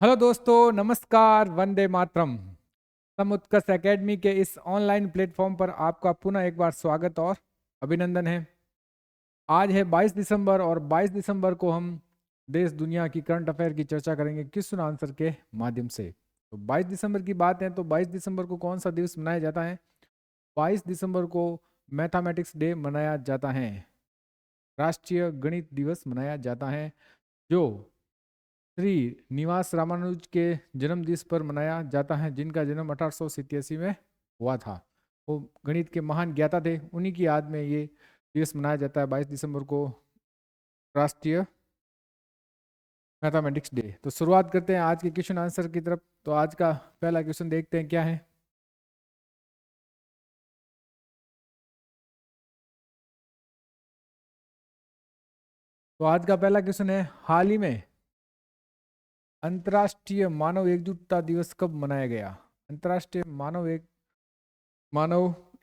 Hello दोस्तों, नमस्कार, Vande Mataram. समुत्कर्ष academy के इस ऑनलाइन प्लेटफॉर्म पर आपका पुनः एक बार स्वागत और अभिनंदन है। आज है 22 दिसंबर और 22 दिसंबर को हम देश दुनिया की करंट अफेयर की चर्चा करेंगे क्वेश्चन आंसर के माध्यम से। तो 22 दिसंबर की बात है तो 22 दिसंबर को कौन सा दिवस मनाया जाता है? 22 दिसंबर को मैथमेटिक्स डे मनाया जाता है, राष्ट्रीय गणित दिवस मनाया जाता है, जो श्री निवास रामानुज के जन्म दिवस पर मनाया जाता है, जिनका जन्म 1887 में हुआ था। वो गणित के महान ज्ञाता थे, उन्हीं की याद में ये दिवस मनाया जाता है 22 दिसंबर को, राष्ट्रीय मैथमेटिक्स डे। तो शुरुआत करते हैं आज के क्वेश्चन आंसर की तरफ। तो आज का पहला क्वेश्चन देखते हैं क्या है। तो आज का पहला क्वेश्चन है, हाल ही में अंतर्राष्ट्रीय मानव एकजुटता दिवस कब मनाया गया? अंतर्राष्ट्रीय मानव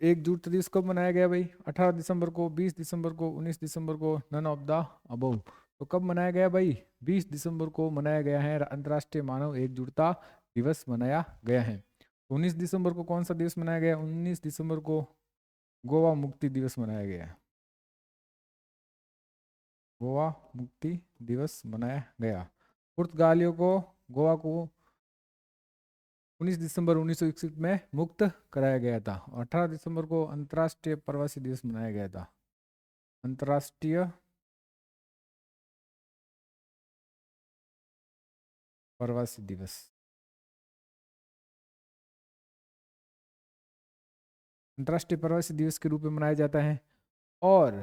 एकजुटता दिवस कब मनाया गया भाई? 18 दिसंबर को, 20 दिसंबर को, 19 दिसंबर को, नन ऑफ द अबव। तो कब मनाया गया भाई? 20 दिसंबर को मनाया गया है, अंतर्राष्ट्रीय मानव एकजुटता दिवस मनाया गया है। 19 दिसंबर को कौन सा दिवस मनाया गया? 19 दिसंबर को गोवा मुक्ति दिवस मनाया गया है। गोवा मुक्ति दिवस मनाया गया। पुर्तगालियों को गोवा को 19 दिसंबर 1961 में मुक्त कराया गया था। 18 दिसंबर को अंतर्राष्ट्रीय प्रवासी दिवस मनाया गया था। अंतर्राष्ट्रीय प्रवासी दिवस, अंतर्राष्ट्रीय प्रवासी दिवस के रूप में मनाया जाता है। और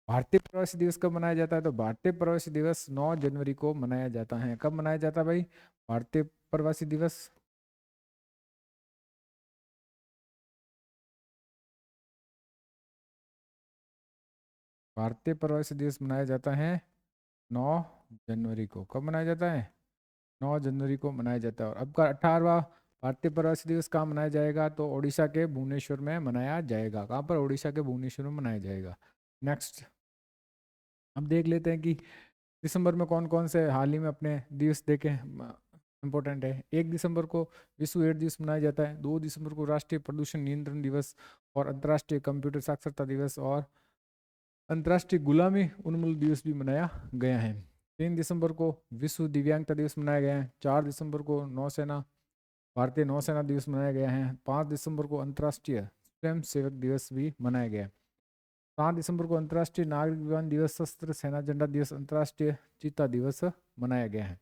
भारतीय प्रवासी दिवस कब मनाया जाता है? तो भारतीय प्रवासी दिवस 9 जनवरी को मनाया जाता है। कब मनाया जाता है भाई भारतीय प्रवासी दिवस? भारतीय प्रवासी दिवस मनाया जाता है 9 जनवरी को। कब मनाया जाता है? 9 जनवरी को मनाया जाता है। और अब का 18वां भारतीय प्रवासी दिवस कहाँ मनाया जाएगा? तो ओडिशा के भुवनेश्वर में मनाया जाएगा। कहाँ पर? ओडिशा के भुवनेश्वर में मनाया जाएगा। नेक्स्ट अब देख लेते हैं कि दिसंबर में कौन कौन से हाल ही में अपने दिवस देखे इंपॉर्टेंट है। 1 दिसंबर को विश्व एड्स दिवस मनाया जाता है। 2 दिसंबर को राष्ट्रीय प्रदूषण नियंत्रण दिवस और अंतर्राष्ट्रीय कंप्यूटर साक्षरता दिवस और अंतर्राष्ट्रीय गुलामी उन्मूलन दिवस भी मनाया गया है। 3 दिसंबर को विश्व दिव्यांगता दिवस मनाया गया है। 4 दिसंबर को नौसेना भारतीय नौसेना दिवस मनाया गया है। 5 दिसंबर को अंतर्राष्ट्रीय स्वयं सेवक दिवस भी मनाया गया है। 7 दिसंबर को अंतर्राष्ट्रीय नागरिक विमान दिवस, सशस्त्र सेना झंडा दिवस, अंतर्राष्ट्रीय चीता दिवस मनाया गया है।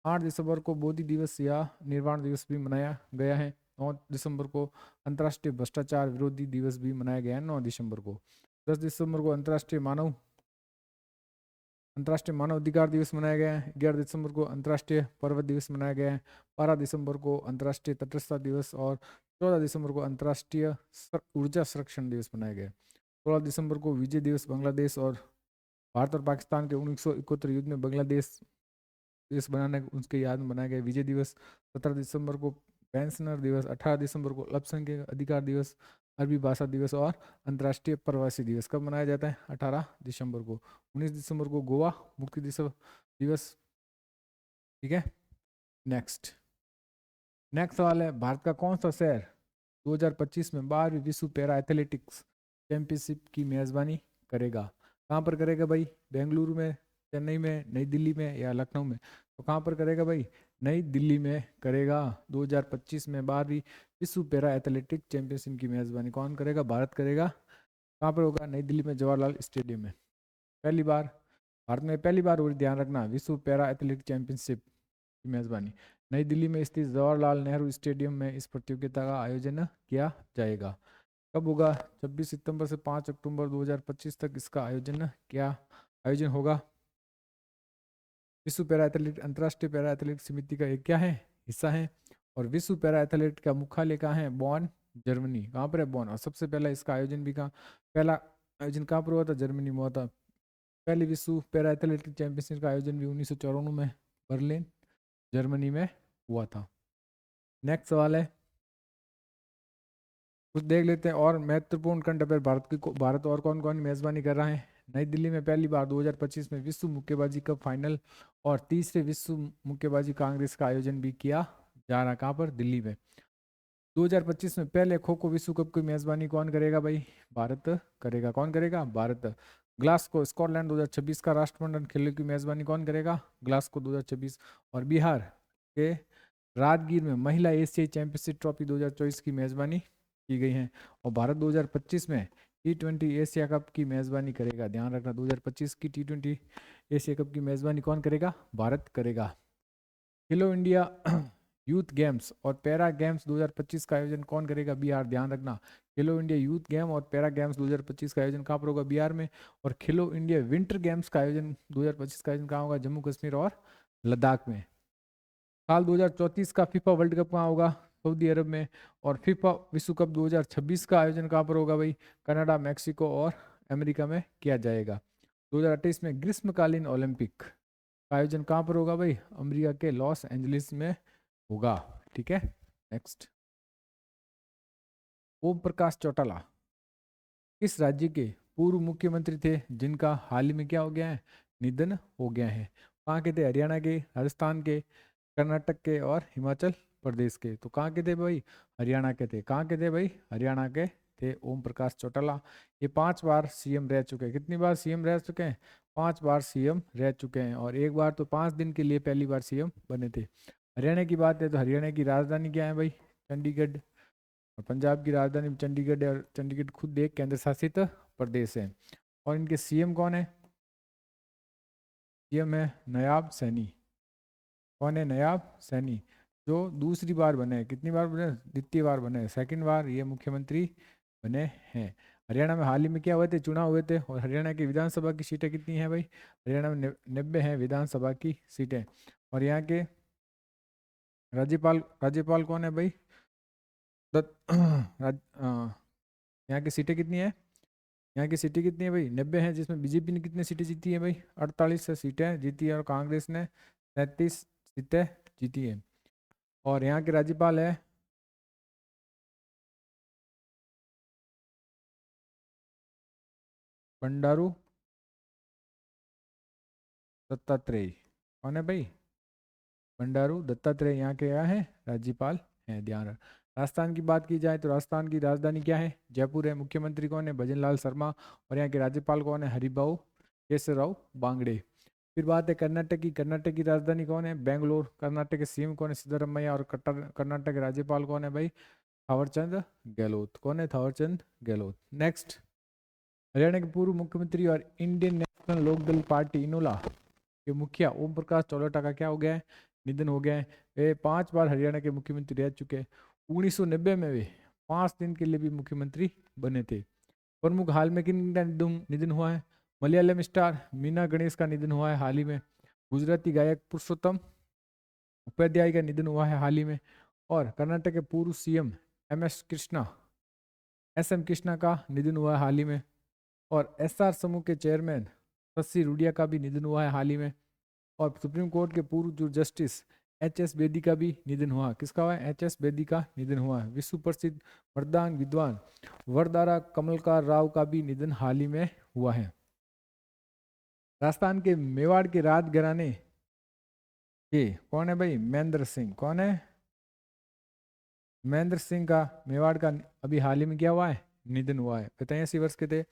8 दिसंबर को बोधि दिवस या निर्वाण दिवस भी मनाया गया है। 9 दिसंबर को अंतर्राष्ट्रीय भ्रष्टाचार विरोधी दिवस भी मनाया गया है। 9 दिसंबर को 10 दिसंबर को अंतर्राष्ट्रीय मानव अधिकार दिवस मनाया गया है। 11 दिसंबर को अंतर्राष्ट्रीय पर्वत दिवस मनाया गया है। 12 दिसंबर को अंतर्राष्ट्रीय तटस्थता दिवस और 14 दिसंबर को अंतर्राष्ट्रीय ऊर्जा संरक्षण दिवस मनाया गया है। 16 दिसंबर को विजय दिवस बांग्लादेश और भारत और पाकिस्तान के 1971 युद्ध में बांग्लादेश देश बनाने उसके याद में मनाया गया विजय दिवस। 17 दिसंबर को पेंशनर दिवस। 18 दिसंबर को अल्पसंख्यक अधिकार दिवस, अरबी भाषा दिवस और अंतर्राष्ट्रीय प्रवासी दिवस। कब मनाया जाता है? 18 दिसंबर को। 19 दिसंबर को गोवा मुक्ति दिवस। ठीक है। नेक्स्ट नेक्स्ट सवाल है, भारत का कौन सा शहर 2025 में 12वीं विश्व पैरा एथलेटिक्स चैंपियनशिप की मेजबानी करेगा? कहाँ पर करेगा भाई? बेंगलुरु में, चेन्नई में, नई दिल्ली में या लखनऊ में? तो कहाँ पर करेगा भाई? नई दिल्ली में करेगा। 2025 में 12वीं विश्व पैरा एथलेटिक चैंपियनशिप की मेजबानी कौन करेगा? भारत करेगा। कहाँ पर होगा? नई दिल्ली में, जवाहरलाल स्टेडियम में। पहली बार भारत में पहली बार, और ध्यान रखना, विश्व पैरा एथलेटिक चैंपियनशिप की मेजबानी नई दिल्ली में स्थित जवाहरलाल नेहरू स्टेडियम में इस प्रतियोगिता का आयोजन किया जाएगा। कब होगा? 26 सितंबर से 5 अक्टूबर 2025 तक इसका आयोजन होगा। विश्व पैरा एथलेटिक अंतर्राष्ट्रीय पैरा एथलेटिक समिति का एक क्या है? हिस्सा है। और विश्व पैरा एथलेटिक का मुख्यालय कहाँ है? बॉन, जर्मनी। कहाँ पर है? बॉन। और सबसे पहला इसका आयोजन भी कहाँ, पहला आयोजन कहाँ पर हुआ था? जर्मनी में हुआ था। पहली विश्व पैरा एथलेटिक चैंपियनशिप का आयोजन भी 1994 में बर्लिन, जर्मनी में हुआ था। नेक्स्ट सवाल है, कुछ देख लेते हैं और महत्वपूर्ण करंट अफेयर भारत और कौन कौन मेजबानी कर रहा है। नई दिल्ली में पहली बार 2025 में विश्व मुक्केबाजी कप फाइनल और तीसरे विश्व मुक्केबाजी कांग्रेस का आयोजन भी किया जा रहा। कहाँ पर? दिल्ली में। 2025 में पहले खो खो विश्व कप की मेजबानी कौन करेगा भाई? भारत करेगा। कौन करेगा? भारत। ग्लासगो स्कॉटलैंड 2026 का राष्ट्रमंडल खेलों की मेजबानी कौन करेगा? ग्लासगो 2026। और बिहार के राजगीर में महिला एशियाई चैंपियनशिप ट्रॉफी 2024 की मेजबानी की गई है। और भारत 2025 में T20 एशिया कप की मेजबानी करेगा। ध्यान रखना, 2025 की T20 एशिया कप की मेजबानी कौन करेगा? भारत करेगा। खेलो इंडिया यूथ गेम्स और पैरा गेम्स 2025 का आयोजन कौन करेगा? बिहार। ध्यान रखना, खेलो इंडिया यूथ गेम और पैरा गेम्स 2025 का आयोजन कहाँ पर होगा? बिहार में। और खेलो इंडिया विंटर गेम्स का आयोजन 2025 का आयोजन कहाँ होगा? जम्मू कश्मीर और लद्दाख में। साल 2034 का फीफा वर्ल्ड कप कहाँ होगा? सऊदी अरब में। और फीफा विश्व कप 2026 का आयोजन कहाँ पर होगा भाई? कनाडा, मैक्सिको और अमेरिका में किया जाएगा। 2028 में ग्रीष्मकालीन ओलंपिक का आयोजन कहाँ पर होगा भाई? अमेरिका के लॉस एंजलिस में होगा। ठीक है, नेक्स्ट। ओम प्रकाश चौटाला किस राज्य के पूर्व मुख्यमंत्री थे जिनका हाल ही में क्या हो गया है? निधन हो गया है। कहाँ के थे? हरियाणा के, राजस्थान के, कर्नाटक के और हिमाचल प्रदेश के। तो कहाँ के थे भाई? हरियाणा के थे। कहाँ के थे भाई? हरियाणा के थे ओम प्रकाश चौटाला। ये 5 बार सीएम रह चुके हैं। कितनी बार सीएम रह चुके हैं? 5 बार सीएम रह चुके हैं। और एक बार तो 5 दिन के लिए पहली बार सीएम बने थे। हरियाणा की बात है तो हरियाणा की राजधानी क्या है भाई? चंडीगढ़। और पंजाब की राजधानी भी चंडीगढ़ है। और चंडीगढ़ खुद एक केंद्र शासित प्रदेश है। और इनके सीएम कौन है? सीएम है नयाब सैनी। कौन है? नयाब सैनी, जो दूसरी बार बने। कितनी बार बने? द्वितीय बार बने, सेकंड बार ये मुख्यमंत्री बने हैं। हरियाणा में हाल ही में क्या हुए थे? चुनाव हुए थे। और हरियाणा की विधानसभा की सीटें कितनी हैं भाई? हरियाणा में 90 हैं विधानसभा की सीटें। और यहाँ के राज्यपाल राज्यपाल कौन है भाई? यहाँ की सीटें कितनी है? यहाँ की सीटें कितनी है भाई? 90 है, जिसमें बीजेपी ने कितनी सीटें जीती है भाई? 48 सीटें जीती है। और कांग्रेस ने 37 सीटें जीती है। और यहाँ के राज्यपाल है बंडारू दत्तात्रेय। कौन है भाई? बंडारू दत्तात्रेय यहाँ के क्या है? राज्यपाल हैं। ध्यान रख। राजस्थान की बात की जाए तो राजस्थान की राजधानी क्या है? जयपुर है। मुख्यमंत्री कौन है? भजनलाल शर्मा। और यहाँ के राज्यपाल कौन है? हरिभाऊ केशवराव बांगड़े। फिर बात है कर्नाटक की। कर्नाटक की राजधानी कौन है? बेंगलोर। कर्नाटक के सीएम कौन है? सिद्धरामैया। और कर्नाटक के राज्यपाल कौन है भाई? थावरचंद गहलोत। कौन है? थावरचंद गहलोत। नेक्स्ट। हरियाणा के पूर्व मुख्यमंत्री और इंडियन नेशनल लोकदल पार्टी इनोला के मुखिया ओम प्रकाश चौटाला का क्या हो गया है? निधन हो गया है। वे 5 बार हरियाणा के मुख्यमंत्री रह चुके हैं। 1990 में वे 5 दिन के लिए भी मुख्यमंत्री बने थे। प्रमुख हाल में किन का निधन हुआ है? मलयालम स्टार मीना गणेश का निधन हुआ है हाल ही में। गुजराती गायक पुरुषोत्तम उपाध्याय का निधन हुआ है हाल ही में। और कर्नाटक के पूर्व सीएम एस एम कृष्णा का निधन हुआ है हाल ही में। और एसआर समूह के चेयरमैन शशि रूडिया का भी निधन हुआ है हाल ही में। और सुप्रीम कोर्ट के पूर्व जो जस्टिस एच.एस. बेदी का भी निधन हुआ। किसका हुआ है? एच.एस. बेदी का निधन हुआ है। विश्व प्रसिद्ध मर्दांग विद्वान वरदारा कमलकार राव का भी निधन हाल ही में हुआ है। राजस्थान के मेवाड़ के राजघराने के कौन है भाई? महेंद्र सिंह। कौन है? महेंद्र सिंह का मेवाड़ का अभी हाल ही में क्या हुआ है? निधन हुआ है। 85 वर्ष के थे।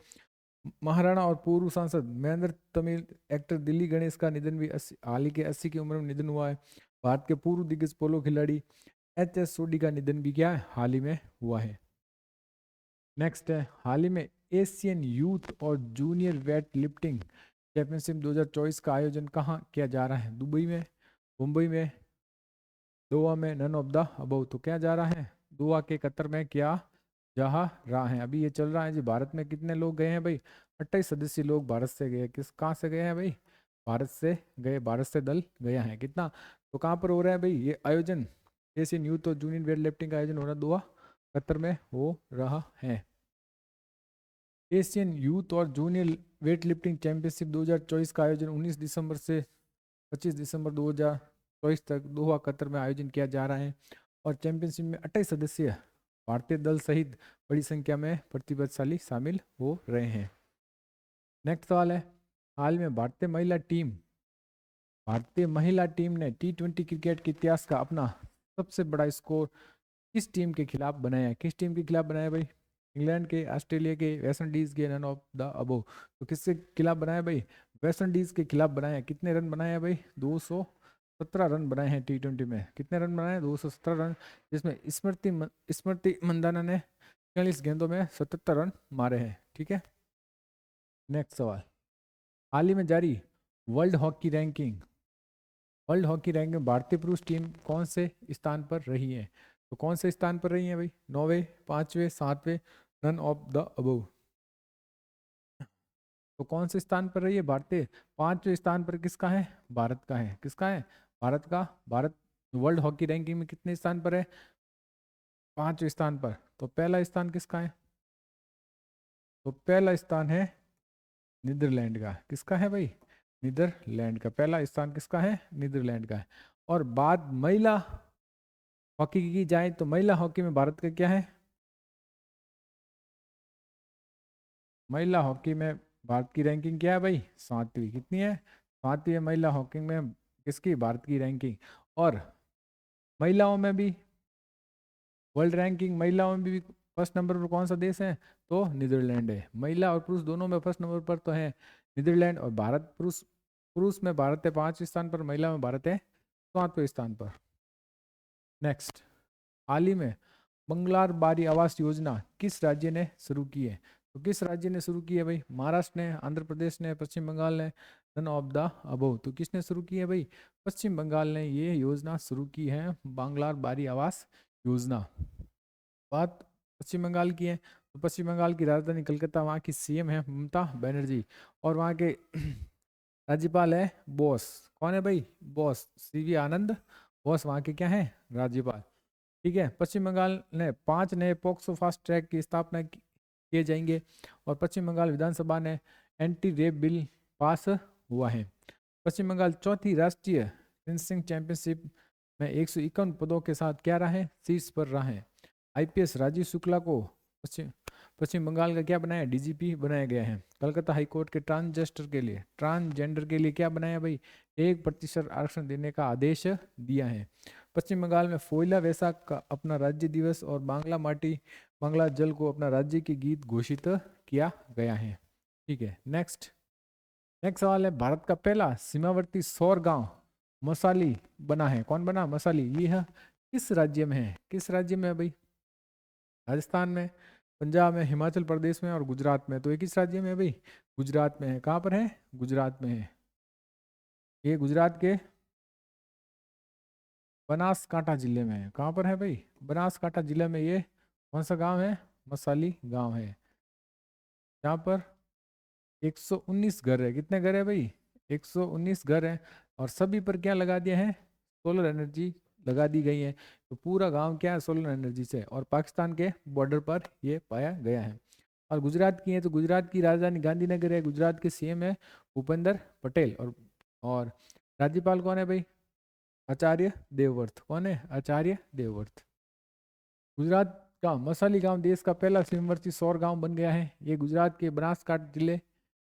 महाराणा और पूर्व सांसद महेंद्र तमिल एक्टर दिल्ली गणेश का निधन भी हाल ही के 80 की उम्र में निधन हुआ है। भारत के पूर्व दिग्गज पोलो खिलाड़ी एच.एस. सोडी का निधन भी क्या है? हाल ही में हुआ है। नेक्स्ट है, हाल ही में एशियन यूथ और जूनियर वेट लिफ्टिंग चैंपियनशिप 2024 का आयोजन कहाँ किया जा रहा है? दुबई में, मुंबई में, दोहा में, नन ऑफ द अबव। तो क्या जा रहा है? दोहा के कतर में किया जा रहा है। अभी ये चल रहा है जी। भारत में कितने लोग गए हैं भाई? 28 सदस्यीय लोग भारत से गए। किस कहाँ से गए हैं भाई? भारत से गए। भारत से दल गया है। कितना? तो कहाँ पर हो रहा है भाई ये आयोजन? एशियन यूथ और जूनियर वेट लिफ्टिंग का आयोजन हो रहा है दोहा कतर में हो रहा है। एशियन यूथ और जूनियर वेट लिफ्टिंग चैंपियनशिप 2024 का आयोजन 19 दिसंबर से 25 दिसंबर 2024 तक दोहा कतर में आयोजन किया जा रहा है। और चैंपियनशिप में 28 सदस्य भारतीय दल सहित बड़ी संख्या में प्रतिभाशाली शामिल हो रहे हैं। नेक्स्ट सवाल है, हाल में भारतीय महिला टीम ने T20 क्रिकेट के इतिहास का अपना सबसे बड़ा स्कोर किस टीम के खिलाफ बनाया है? किस टीम के खिलाफ बनाया भाई? इंग्लैंड के, ऑस्ट्रेलिया के, वेस्ट इंडीज के, नन ऑफ द अबो। तो किसके खिलाफ बनाया भाई? वेस्ट इंडीज के खिलाफ बनाया। कितने रन बनाए हैं भाई? 217 रन बनाए हैं T20 में। कितने रन बनाए? 217 रन, जिसमें स्मृति मंदाना ने 40 गेंदों में 77 रन मारे हैं। ठीक है, नेक्स्ट सवाल, हाल ही में जारी वर्ल्ड हॉकी रैंकिंग में भारतीय पुरुष टीम कौन से स्थान पर रही है? तो कौन से स्थान पर रही है भाई? 9वें, 5वें, 7वें, नन ऑफ द अबव। तो कौन से स्थान पर रही है भारतीय? 5वें स्थान पर किसका है? भारत का है। किसका है? भारत का। भारत वर्ल्ड हॉकी रैंकिंग में कितने स्थान पर है? 5वें स्थान पर। तो पहला स्थान किसका है? तो पहला स्थान है नीदरलैंड का। किसका है भाई? नीदरलैंड का। पहला स्थान किसका है? नीदरलैंड का है। और बात महिला हॉकी की जाए तो महिला हॉकी में भारत का क्या है? महिला हॉकी में भारत की रैंकिंग क्या है भाई? 7वीं। कितनी है? 7वीं है महिला हॉकी में किसकी? भारत की रैंकिंग। और महिलाओं में भी वर्ल्ड रैंकिंग, महिलाओं में भी फर्स्ट नंबर पर कौन सा देश है? तो नीदरलैंड है। महिला और पुरुष दोनों में फर्स्ट नंबर पर तो है नीदरलैंड। और भारत, पुरुष पुरुष में भारत है 5वें स्थान पर, महिला में भारत है 7वें स्थान पर। नेक्स्ट, हाल ही में बंगलार बारी आवास योजना किस राज्य ने शुरू की है? तो किस राज्य ने शुरू की है भाई? महाराष्ट्र ने, आंध्र प्रदेश ने, पश्चिम बंगाल ने, नन ऑफ द अबव। तो किसने शुरू की है भाई? पश्चिम बंगाल ने ये योजना शुरू की है, बांग्लार बारी आवास योजना। बात पश्चिम बंगाल की है तो पश्चिम बंगाल की राजधानी कलकत्ता, वहाँ की सीएम है ममता बनर्जी, और वहाँ के राज्यपाल है बोस। कौन है भाई? बोस, सीवी आनंद बोस वहाँ के क्या है? राज्यपाल। ठीक है, पश्चिम बंगाल ने 5 नए पॉक्सो फास्ट ट्रैक की स्थापना किए जाएंगे। और पश्चिम बंगाल विधानसभा ने एंटी रेप बिल पास हुआ है। पश्चिम बंगाल चौथी राष्ट्रीय फेंसिंग चैंपियनशिप में 151 पदों के साथ क्या रहा है? शीर्ष पर रहा है। आईपीएस राजीव शुक्ला को पश्चिम पश्चिम बंगाल का क्या बनाया? डीजीपी बनाया गया है। कलकत्ता हाईकोर्ट के ट्रांसजेंडर के लिए क्या बनाया भाई? 1% आरक्षण देने का आदेश दिया है। पश्चिम बंगाल में फोइला वैसाख का अपना राज्य दिवस और बांग्ला माटी बांग्ला जल को अपना राज्य की गीत घोषित किया गया है। ठीक है, नेक्स्ट सवाल है, भारत का पहला सीमावर्ती सौर गांव मसाली बना है। कौन बना? मसाली। यह किस राज्य में है? किस राज्य में है भाई? राजस्थान में, पंजाब में, हिमाचल प्रदेश में और गुजरात में। तो ये किस राज्य में है भाई? गुजरात में है। कहाँ पर है? गुजरात में है। ये गुजरात के बनासकांठा जिले में है। कहाँ पर है भाई? बनासकांठा जिले में। ये कौन सा गांव है? मसाली गांव है। यहाँ पर 119 घर है। कितने घर है भाई? 119 घर है। और सभी पर क्या लगा दिया है? सोलर एनर्जी लगा दी गई है। तो पूरा गांव क्या है? सोलर एनर्जी से। और पाकिस्तान के बॉर्डर पर ये पाया गया है। और गुजरात की है तो गुजरात की राजधानी गांधीनगर है। गुजरात के सीएम है भूपेंद्र पटेल। और राज्यपाल कौन है भाई? आचार्य देवव्रत। कौन है? आचार्य देवव्रत। गुजरात का मसाली गांव देश का पहला सीमावर्ती सौर गांव बन गया है। ये गुजरात के बनासकांठा जिले,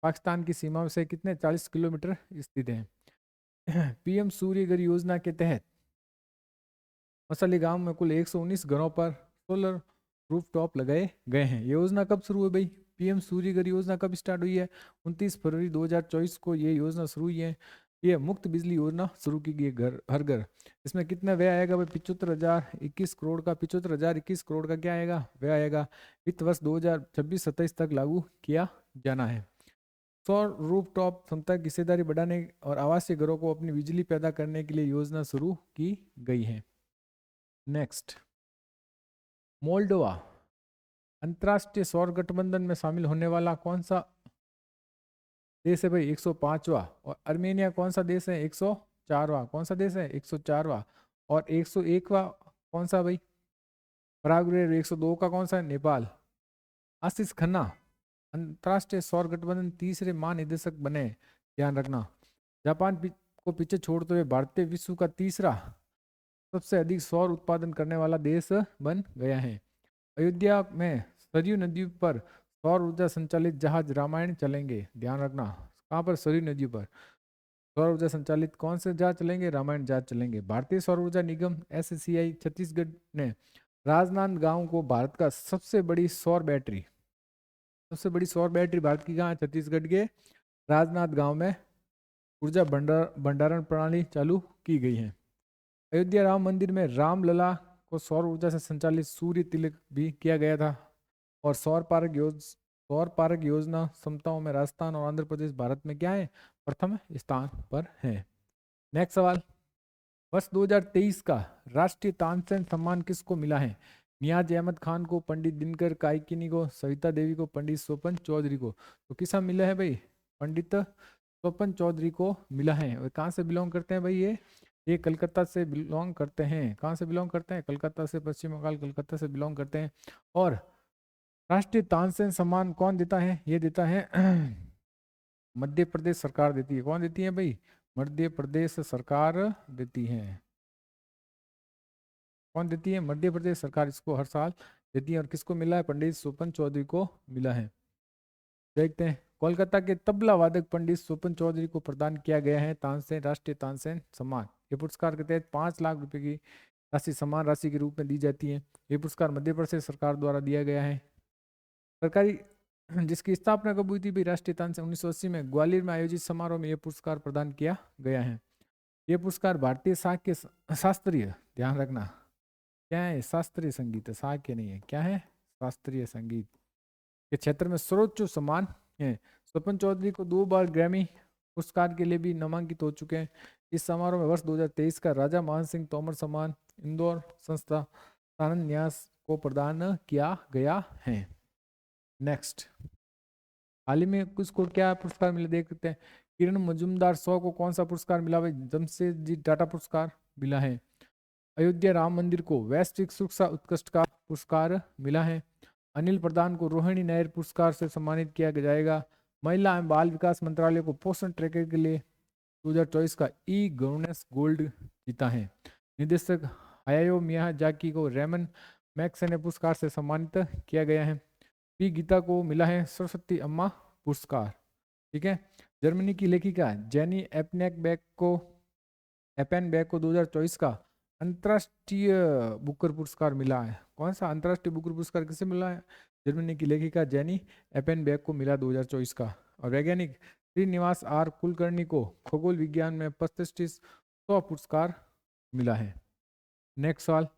पाकिस्तान की सीमा से कितने? 40 किलोमीटर स्थित है। पीएम सूर्य घर योजना के तहत मसाली गांव में कुल 119 घरों पर सोलर रूफटॉप लगाए गए हैं। ये योजना कब शुरू हुई भाई? पीएम सूर्य घर योजना कब स्टार्ट हुई है? 29 फरवरी 2024 को ये योजना शुरू हुई है। ये मुफ्त बिजली योजना शुरू की गई, घर हर घर। इसमें कितना व्यय आएगा भाई? 75,021 करोड़ का। 75,021 करोड़ का क्या आएगा? व्यय आएगा। वित्त वर्ष 2026-27 तक लागू किया जाना है। सौर रूफटॉप क्षमता की हिस्सेदारी बढ़ाने और आवासीय घरों को अपनी बिजली पैदा करने के लिए योजना शुरू की गई है। नेक्स्ट, मोल्डोवा अंतर्राष्ट्रीय सौर गठबंधन में शामिल होने वाला कौन सा देश है भाई? 105वां। और अर्मेनिया कौन सा देश है? 104वां। कौन सा देश है? 104वां। और 101वां कौन सा भाई? पराग्वे। 102 का कौन सा है? नेपाल। आशीष खन्ना अंतर्राष्ट्रीय सौर गठबंधन तीसरे महानिदेशक बने। ध्यान रखना, जापान को पीछे छोड़ते हुए भारतीय विश्व का तीसरा सबसे अधिक सौर उत्पादन करने वाला देश बन गया है। अयोध्या में सरयू नदी पर सौर ऊर्जा संचालित जहाज रामायण चलेंगे, ध्यान रखना। कहाँ पर? सरयू नदी पर सौर ऊर्जा संचालित कौन से जहाज चलेंगे? रामायण जहाज चलेंगे। भारतीय सौर ऊर्जा निगम एससीआई छत्तीसगढ़ ने राजनांदगांव को भारत का सबसे बड़ी सौर बैटरी भारत की कहाँ है? छत्तीसगढ़ के राजनांदगांव में ऊर्जा भंडारण प्रणाली चालू की गई है। अयोध्या राम मंदिर में रामलला को सौर ऊर्जा से संचालित सूर्य तिलक भी किया गया था। और सौर पार्क योजना क्षमताओं में राजस्थान और आंध्र प्रदेश भारत में क्या है? प्रथम स्थान पर है। नेक्स्ट सवाल, वर्ष 2023 का राष्ट्रीय तानसेन सम्मान किसको मिला है? नियाज अहमद खान को, पंडित दिनकर काइकिनी को, सविता देवी को, पंडित स्वपन चौधरी को। तो किसा मिला है भाई? पंडित स्वपन चौधरी को मिला है। और कहाँ से बिलोंग करते हैं भाई? ये कलकत्ता से बिलोंग करते हैं। कहाँ से बिलोंग करते हैं? कलकत्ता से, पश्चिम बंगाल कलकत्ता से बिलोंग करते हैं। और राष्ट्रीय तानसेन सम्मान कौन देता है? ये देता है मध्य प्रदेश सरकार देती है। कौन देती है भाई? मध्य प्रदेश सरकार देती है। कौन देती है? मध्य प्रदेश सरकार इसको हर साल देती है। और किसको मिला है? पंडित स्वपन चौधरी को मिला है। देखते हैं, कोलकाता के तबला वादक पंडित स्वपन चौधरी को प्रदान किया गया है तानसेन राष्ट्रीय तानसेन सम्मान। ये पुरस्कार के तहत 5 लाख रुपए की राशि सम्मान राशि के रूप में दी जाती है। ये पुरस्कार मध्य प्रदेश सरकार द्वारा दिया गया है। सरकारी जिसकी स्थापना कब हुई थी भी? राष्ट्रीय तानसेन 1980 में ग्वालियर में आयोजित समारोह में यह पुरस्कार प्रदान किया गया है। यह पुरस्कार भारतीय शास्त्रीय, ध्यान रखना, क्या है? शास्त्रीय संगीत, साक्य नहीं है, क्या है? शास्त्रीय संगीत के क्षेत्र में सर्वोच्च सम्मान है। स्वपन चौधरी को 2 बार ग्रैमी पुरस्कार के लिए भी नामांकित हो चुके हैं। इस समारोह में वर्ष 2023 का राजा मान सिंह तोमर सम्मान इंदौर संस्था सानंद न्यास को प्रदान किया गया है। नेक्स्ट, हाल ही में किसको क्या पुरस्कार मिले देख सकते हैं। किरण मजूमदार 100 को कौन सा पुरस्कार मिला भाई? जमशेदजी टाटा पुरस्कार मिला है। अयोध्या राम मंदिर को वैश्विक सुरक्षा उत्कृष्ट का पुरस्कार मिला है। अनिल प्रधान को रोहिणी नायर पुरस्कार से सम्मानित किया जाएगा। महिला एवं बाल विकास मंत्रालय को पोषण ट्रैकर के लिए 2024 का ई गवर्नेंस गोल्ड जीता है। निदेशक हायायो मियाजाकी को रेमन मैक्सेने पुरस्कार से सम्मानित किया गया है। पी गीता को मिला है सरस्वती अम्मा पुरस्कार। ठीक है। जर्मनी की लेखिका जेनी एपेनबैक को 2024 का अंतर्राष्ट्रीय बुकर पुरस्कार मिला है। कौन सा अंतर्राष्ट्रीय बुकर पुरस्कार किसे मिला है? जर्मनी की लेखिका जेनी एपेनबैक को मिला 2024 का। और वैज्ञानिक श्रीनिवास आर कुलकर्णी को खगोल विज्ञान में प्रतिष्ठित 100 पुरस्कार मिला है। नेक्स्ट सवाल,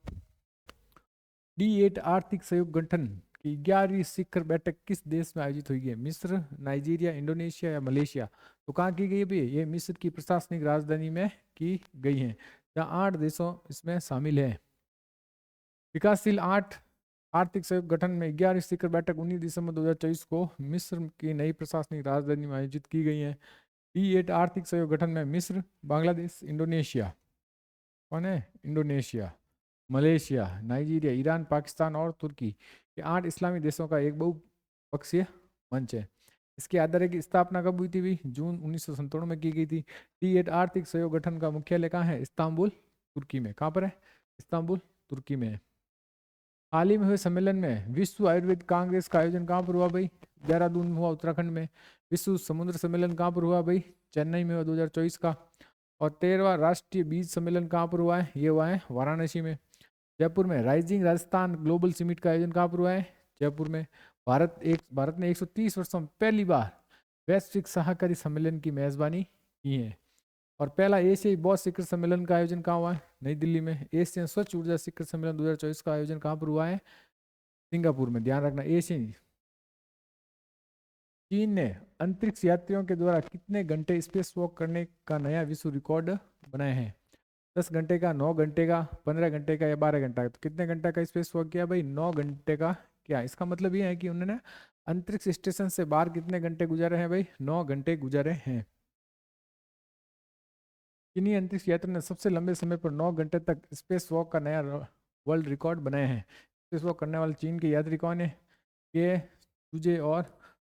D8 आर्थिक सहयोग गठन की 11वीं शिखर बैठक किस देश में आयोजित हुई है? मिस्र, नाइजीरिया, इंडोनेशिया या मलेशिया? तो कहाँ की गई है भैया? ये मिस्र की प्रशासनिक राजधानी में की गई है, जहाँ 8 देशों इसमें शामिल है। विकासशील 8 आर्थिक सहयोग गठन में 11वीं शिखर बैठक 19 दिसंबर 2024 को मिस्र की नई प्रशासनिक राजधानी में आयोजित की गई है। D8 आर्थिक सहयोग गठन में मिस्र, बांग्लादेश, इंडोनेशिया, कौन है? Indonesia, Malaysia, Nigeria, Iran, Pakistan और तुर्की के 8 इस्लामी देशों का एक बहुपक्षीय मंच है। इसके आधार की स्थापना कब हुई थी? जून 1997 में की गई थी। D8 आर्थिक सहयोग गठन का मुख्यालय कहाँ है? इस्तांबुल, तुर्की में। कहाँ पर है? इस्तांबुल, तुर्की में है। हाल ही में हुए सम्मेलन में विश्व आयुर्वेद कांग्रेस का आयोजन कहाँ पर हुआ भाई? देहरादून में हुआ, उत्तराखंड में। विश्व समुद्र सम्मेलन कहाँ पर हुआ भाई? चेन्नई में हुआ 2024 का। और 13वां राष्ट्रीय बीज सम्मेलन कहाँ पर हुआ है? ये हुआ है वाराणसी में। जयपुर में राइजिंग राजस्थान ग्लोबल समिट का आयोजन कहाँ पर हुआ है? जयपुर में। भारत ने 130 वर्षों में पहली बार वैश्विक सहकारी सम्मेलन की मेजबानी की है। और पहला एशियाई बौद्ध शिखर सम्मेलन का आयोजन कहाँ हुआ है? नई दिल्ली में। एशियन स्वच्छ ऊर्जा शिखर सम्मेलन 2024 का आयोजन कहाँ पर हुआ है? सिंगापुर में। ध्यान रखना, एशियन। चीन ने अंतरिक्ष यात्रियों के द्वारा कितने घंटे स्पेस वॉक करने का नया विश्व रिकॉर्ड बनाया है? 10 घंटे का, 9 घंटे का, 15 घंटे का या 12 घंटा का? तो कितने घंटे का स्पेस वॉक किया भाई? 9 घंटे का। क्या इसका मतलब ये है कि उन्होंने अंतरिक्ष स्टेशन से बाहर कितने घंटे गुजारे हैं भाई? 9 घंटे गुजारे हैं। चीनी अंतरिक्ष यात्री ने सबसे लंबे समय पर 9 घंटे तक स्पेस वॉक का नया वर्ल्ड रिकॉर्ड बनाया है। स्पेस वॉक करने वाले चीन के यात्री कौन है? के तुझे और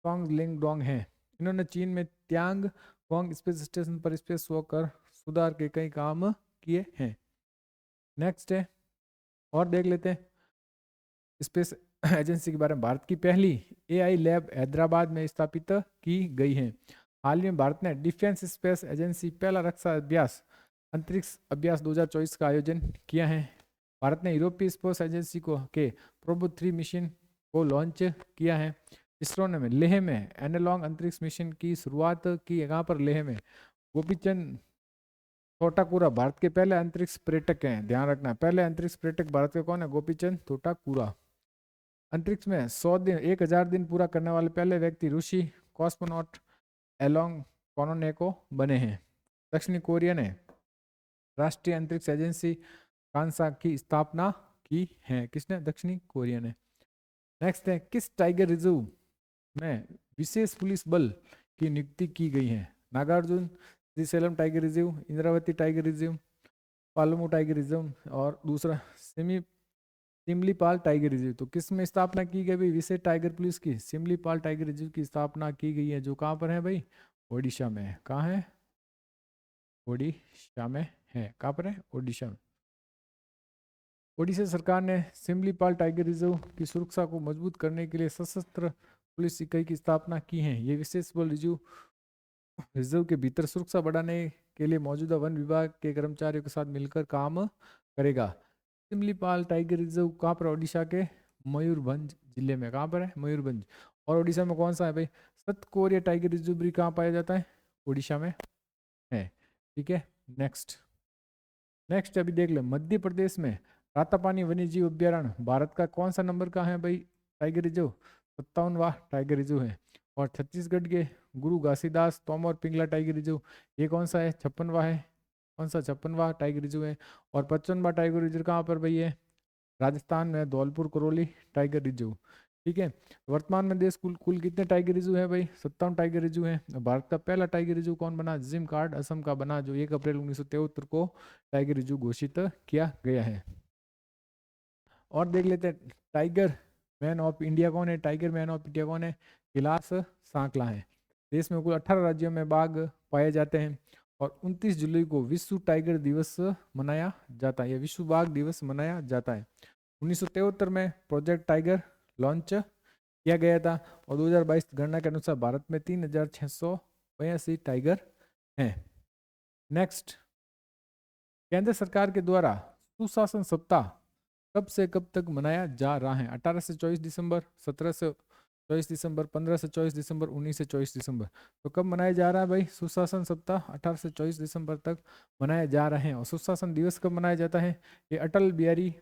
टोंग लिंग डोंग हैं। इन्होंने चीन में त्यांग गोंग स्पेस स्टेशन पर स्पेस वॉक कर सुधार के कई काम किए हैं। नेक्स्ट है, और देख लेते हैं। स्पेस एजेंसी के बारे में, भारत की पहली एआई लैब हैदराबाद में स्थापित की गई है। हाल ही में भारत ने डिफेंस स्पेस एजेंसी पहला रक्षा अभ्यास अंतरिक्ष अभ्यास 2024 का आयोजन किया है। भारत ने यूरोपीय स्पेस एजेंसी को के प्रोबो 3 मिशन को लॉन्च किया है। इसरो ने लेह में एनालॉग अंतरिक्ष मिशन की शुरुआत की। यहाँ पर लेह में गोपीचंद तोटाकुरा भारत के पहले अंतरिक्ष पर्यटक हैं, ध्यान रखना। पहले अंतरिक्ष पर्यटक भारत के कौन है? गोपीचंद तोटाकुरा। अंतरिक्ष में 100 दिन 1000 दिन पूरा करने वाले पहले व्यक्ति ऋषि कॉस्मोनॉट एलोंग कोनोनेको बने हैं। दक्षिणी कोरिया ने राष्ट्रीय अंतरिक्ष एजेंसी कांसा की स्थापना की है। किसने? दक्षिणी कोरिया ने। नेक्स्ट है, किस टाइगर रिजर्व में विशेष पुलिस बल की नियुक्ति की गई है? Nagarjun, Srisailam tiger reserve, Indravati tiger reserve, Palamu tiger reserve और दूसरा सिमलीपाल टाइगर रिजर्व। तो किस में स्थापना की गई भाई? विशेष टाइगर पुलिस की सिमलीपाल टाइगर रिजर्व की स्थापना की गई है, जो कहाँ पर है भाई? ओडिशा में है। कहाँ है? ओडिशा में है। कहाँ पर है? ओडिशा में। ओडिशा सरकार ने सिमलीपाल टाइगर रिजर्व की सुरक्षा को मजबूत करने के लिए सशस्त्र पुलिस इकाई की स्थापना की है। ये विशेष बल रिजर्व के भीतर सुरक्षा बढ़ाने के लिए मौजूदा वन विभाग के कर्मचारियों के साथ मिलकर काम करेगा। सिमलीपाल टाइगर रिजर्व कहाँ पर? ओडिशा के मयूरभंज जिले में। कहाँ पर है? मयूरभंज। और ओडिशा में कौन सा है भाई? सतकोरिया टाइगर रिजर्व भी कहाँ पाया जाता है? ओडिशा में है। ठीक है, नेक्स्ट अभी देख ले, मध्य प्रदेश में रातापानी वन्यजीव अभ्यारण्य भारत का कौन सा नंबर का है भाई? टाइगर रिजर्व 57वां टाइगर रिजर्व है। और छत्तीसगढ़ के गुरु घासीदास तोमर पिंगला टाइगर रिजर्व, ये कौन सा है? 56वां है। कौन सा? 56वां टाइगर रिजर्व है। और 55वां टाइगर रिजर्व कहाँ पर भाई है? राजस्थान में धौलपुर करौली टाइगर रिजर्व। ठीक है, वर्तमान में देश कुल कुल कितने टाइगर रिजर्व है भाई? 57 टाइगर रिजर्व है। भारत का पहला टाइगर रिजर्व कौन बना? जिम कार्ड असम का बना, जो 1 अप्रैल 1973 को टाइगर रिजर्व घोषित किया गया है। और देख लेते हैं, टाइगर मैन ऑफ इंडिया कौन है? टाइगर मैन ऑफ इंडिया कौन है? कैलाश सांकला है। देश में कुल 18 राज्यों में बाघ पाए जाते हैं। और 29 जुलाई को विश्व टाइगर दिवस मनाया जाता है। यह विश्व बाघ दिवस मनाया जाता है। 1973 में प्रोजेक्ट टाइगर लॉन्च किया गया था। और 2022 गणना के अनुसार भारत में 3682 टाइगर हैं। नेक्स्ट, केंद्र सरकार के द्वारा सुशासन सप्ताह कब से कब तक मनाया जा रहा है? 18 से 24 दिसंबर, 17 से 24 दिसंबर, 15 से 24 दिसंबर, 19 से 24 दिसंबर। तो कब मनाया जा रहा है भाई सुशासन सप्ताह? 18 से 24 दिसंबर तक मनाए जा रहे हैं। और सुशासन दिवस कब मनाया जाता है? ये अटल बिहारी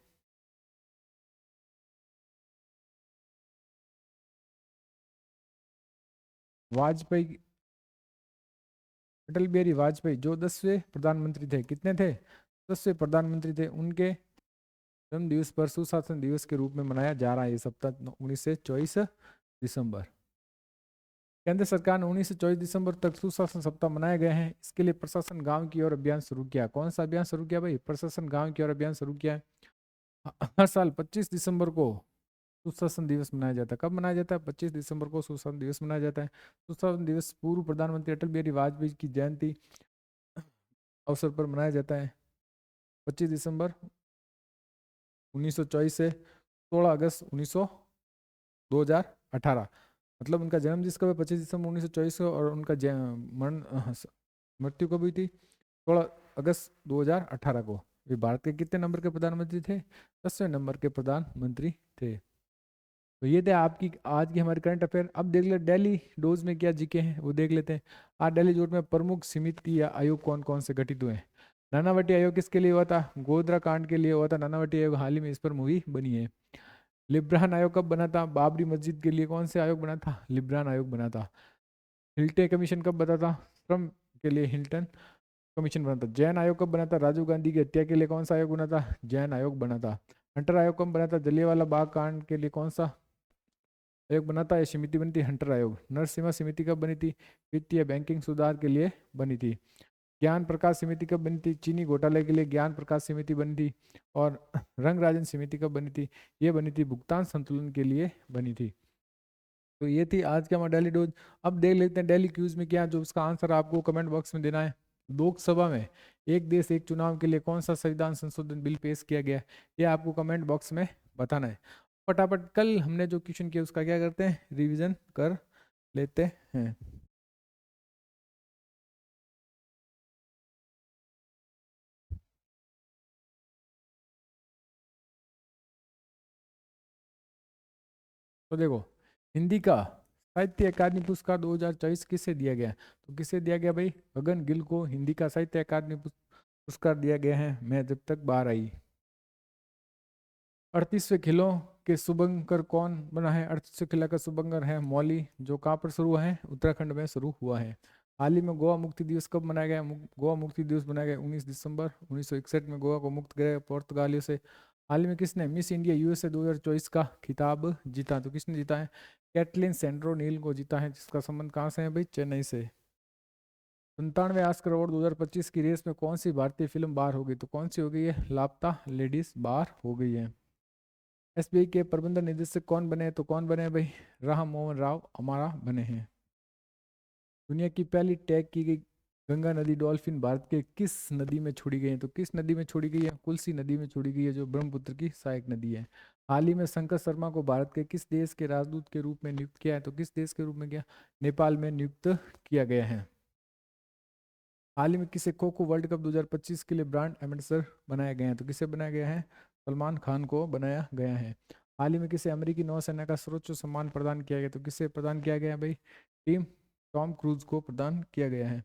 वाजपेयी, अटल बिहारी वाजपेयी जो 10वें प्रधानमंत्री थे। कितने थे? 10वें प्रधानमंत्री थे। उनके जन्म दिवस पर सुशासन दिवस के रूप में मनाया जा रहा है ये सप्ताह 19 से 24 दिसंबर। केंद्र सरकार ने 19 से 24 दिसंबर तक सुशासन सप्ताह मनाए गए हैं। इसके लिए प्रशासन गांव की ओर अभियान शुरू किया। कौन सा अभियान शुरू किया भाई? प्रशासन गांव की ओर अभियान शुरू किया है। हर साल 25 दिसंबर को सुशासन दिवस मनाया जाता है। कब मनाया जाता है? 25 दिसंबर को सुशासन दिवस मनाया जाता है। सुशासन दिवस पूर्व प्रधानमंत्री अटल बिहारी वाजपेयी की जयंती अवसर पर मनाया जाता है। 25 दिसंबर 1924 से 16 अगस्त 2018, मतलब उनका जन्म जिसका 25 दिसंबर 1924 को, और उनका मृत्यु कब हुई थी? 16 अगस्त 2018 को। वे भारत के कितने नंबर के प्रधानमंत्री थे? 10वें नंबर के प्रधानमंत्री थे। तो ये थे आपकी आज की हमारी करंट अफेयर। अब देख ले दिल्ली डोज में क्या जीके हैं वो देख लेते हैं। आज दिल्ली जोड़ में प्रमुख समिति या आयोग कौन कौन से गठित हुए हैं? नानावटी आयोग किसके लिए हुआ था? गोधरा कांड के लिए हुआ था नानावटी आयोग। हाल ही में इस पर मूवी बनी है। लिब्रान आयोग कब बना था? बाबरी मस्जिद के लिए कौन से आयोग बना था? लिब्रान आयोग बना था। हिल्टे कमीशन कब बना था? श्रम के लिए हिल्टन कमीशन बना था। जैन आयोग कब बना था? राजीव गांधी की हत्या के लिए कौन सा आयोग बना था? जैन आयोग बना था। हंटर आयोग कब बना था? जलियांवाला बाग कांड के लिए कौन सा आयोग बना था? यह समिति बनी थी हंटर आयोग। नरसिम्हा समिति कब बनी थी? वित्तीय बैंकिंग सुधार के लिए बनी थी। ज्ञान प्रकाश समिति कब बनी थी? चीनी घोटाले के लिए ज्ञान प्रकाश समिति बनी थी। और रंगराजन समिति कब बनी थी? ये बनी थी भुगतान संतुलन के लिए बनी थी। तो ये थी आज का हमारा डेली डोज। अब देख लेते हैं डेली क्यूज में क्या, जो उसका आंसर आपको कमेंट बॉक्स में देना है। लोकसभा में एक देश एक चुनाव के लिए कौन सा संविधान संशोधन बिल पेश किया गया, ये आपको कमेंट बॉक्स में बताना है। फटाफट कल हमने जो क्वेश्चन किया उसका क्या करते हैं, रिवीजन कर लेते हैं। तो देखो, हिंदी का साहित्य अकादमी पुरस्कार 2024 किसे दिया गया है? तो किसे दिया गया भाई? गगन गिल को हिंदी का साहित्य अकादमी पुरस्कार दिया गया है। मैं जब तक बाहर आई। 38वें खिलों के शुभंकर कौन बना है? 38वें खिला का शुभंकर है मौली, जो कहाँ पर शुरू हुआ है? उत्तराखंड में शुरू हुआ है। हाल ही में गोवा मुक्ति दिवस कब मनाया गया? गोवा मुक्ति दिवस मनाया गया 19 दिसंबर 1961 में गोवा को मुक्त किया गया पुर्तगालियों से। हाल ही में किसने मिस इंडिया यूएसए 2024 का खिताब जीता? तो किसने जीता है? कैटलिन सेंड्रो नील को जीता है, जिसका संबंध कहाँ से है भाई? चेन्नई से। 97वें ऑस्कर अवार्ड 2025 की रेस में कौन सी भारतीय फिल्म बाहर हो गई? तो कौन सी हो गई है? लापता लेडीज बाहर हो गई है। एसबीआई के प्रबंधन निदेशक कौन बने हैं? तो कौन बने हैं भाई? राम मोहन राव अमारा बने हैं। दुनिया की पहली टैग की गई गंगा नदी डॉल्फिन भारत के किस नदी में छोड़ी गई है? तो किस नदी में छोड़ी गई है? कुल्सी नदी में छोड़ी गई है, जो ब्रह्मपुत्र की सहायक नदी है। हाल ही में शंकर शर्मा को भारत के किस देश के राजदूत के रूप में नियुक्त किया है? तो किस देश के रूप में किया? नेपाल में नियुक्त किया गया है। हाल ही में किसे खो खो वर्ल्ड कप 2025 के लिए ब्रांड एम्बेसडर बनाया गया है? तो किसे बनाया गया है? सलमान खान को बनाया गया है। हाल ही में किसे अमेरिकी नौसेना का सर्वोच्च सम्मान प्रदान किया गया? तो किसे प्रदान किया गया है भाई? टीम टॉम क्रूज को प्रदान किया गया है।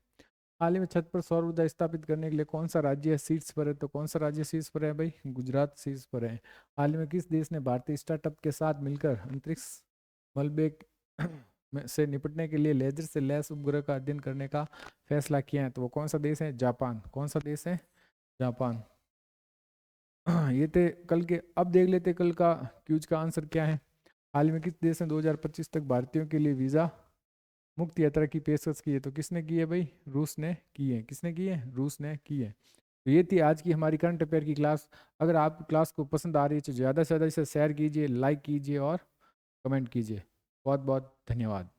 हाल ही में छत पर सौर ऊर्जा स्थापित करने के लिए कौन सा राज्य शीर्ष पर है? तो कौन सा राज्य शीर्ष पर है भाई? गुजरात शीर्ष पर है। हाल ही में किस देश ने भारतीय स्टार्टअप के साथ मिलकर अंतरिक्ष मलबे से निपटने के लिए लेजर से लैस उपग्रह का अध्ययन करने का फैसला किया है? तो वो कौन सा देश है? जापान। कौन सा देश है? जापान। ये थे कल के। अब देख लेते कल का क्यूज का आंसर क्या है। हाल ही में किस देश ने 2025 तक भारतीयों के लिए वीजा मुक्त यात्रा की पेशकश की है? तो किसने की है भाई? रूस ने की है। किसने की है? रूस ने की है। तो ये थी आज की हमारी करंट अफेयर की क्लास। अगर आप क्लास को पसंद आ रही है तो ज़्यादा से ज़्यादा इसे शेयर कीजिए, लाइक कीजिए और कमेंट कीजिए। बहुत बहुत धन्यवाद।